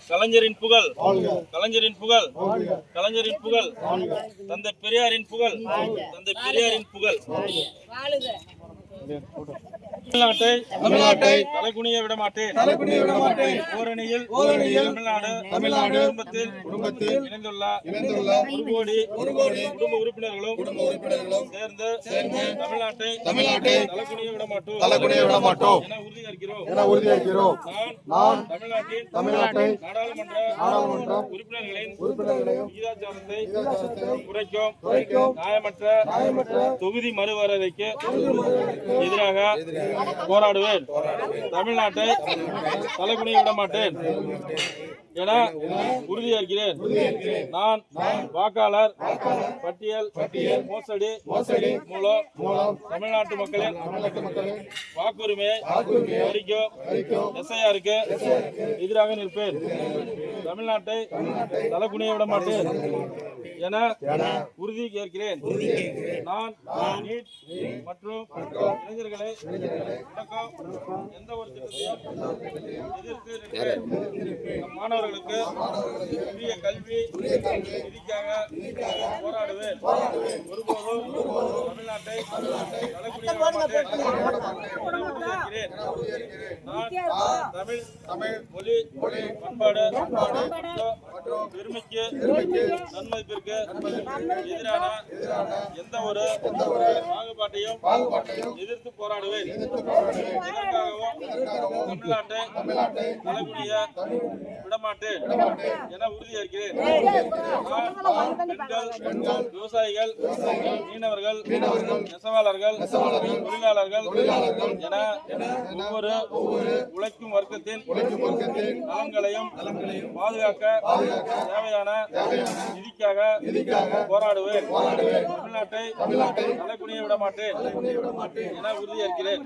கலைஞரின் புகழ், கலைஞரின் புகழ், கலைஞரின் புகழ், தந்தை பெரியாரின் புகழ், தந்தை பெரியாரின் புகழ். தமிழ்நாட்டை தலைகுனிய விட மாட்டேன். ஓரணியில் தமிழ்நாடு குடும்பத்தில் இணைந்துள்ள 1 கோடி குடும்ப உறுப்பினர்களும் சேர்ந்து தமிழ்நாட்டை தலைகுனிய விட மாட்டோம் என உறுதியேற்கிறோம். நான் தமிழ்நாட்டின் நாடாளுமன்ற உறுப்பினர்களின் விகிதாச்சாரத்தை குறைக்கும் நியாயமற்ற தொகுதி மறுவரையறைக்கு எதிராக போராடுவேன். தமிழ்நாட்டை தலைகுனிய விட மாட்டேன் என உறுதியேற்கிறேன். நான் வாக்காளர் பட்டியல் மோசடி மூலம் தமிழ்நாட்டு மக்களின் வாக்குரிமையை பறிக்கும் SIRக்கு எதிராக நிற்பேன். தமிழ்நாட்டை தலைகுனிய விட மாட்டேன் என உறுதி ஏற்கிறேன். நான் நீட் மற்றும் இளைஞர்களை முடக்கும் எந்த ஒரு திட்டத்தையும் எதிர்த்து மாணவர்களுக்கு உரிய கல்வி நிதிக்காக போராடுவேன். ஒருபோதும் தமிழ்நாட்டை தலைகுனிய விட மாட்டேன். நான் தமிழ் மொழி பண்பாடு மற்றும் பெருமைக்கு நன்மதிப்பிற்கு எதிரான எந்த ஒரு பாகுபாட்டையும் எதிர்த்து போராடுவேன். இதற்காகவும் தமிழ்நாட்டை தலைகுனிய விடமாட்டேன் என உறுதியேற்கிறேன். பெண்கள், விவசாயிகள், மீனவர்கள், நெசவாளர்கள், தொழிலாளர்கள் என ஒவ்வொரு உழைக்கும் வர்க்கத்தின் நலன்களையும் பாதுகாக்க தேவையான நிதிக்காக போராடுவேன். தமிழ்நாட்டை தலைகுனிய விட மாட்டேன் என உறுதியேற்கிறேன்.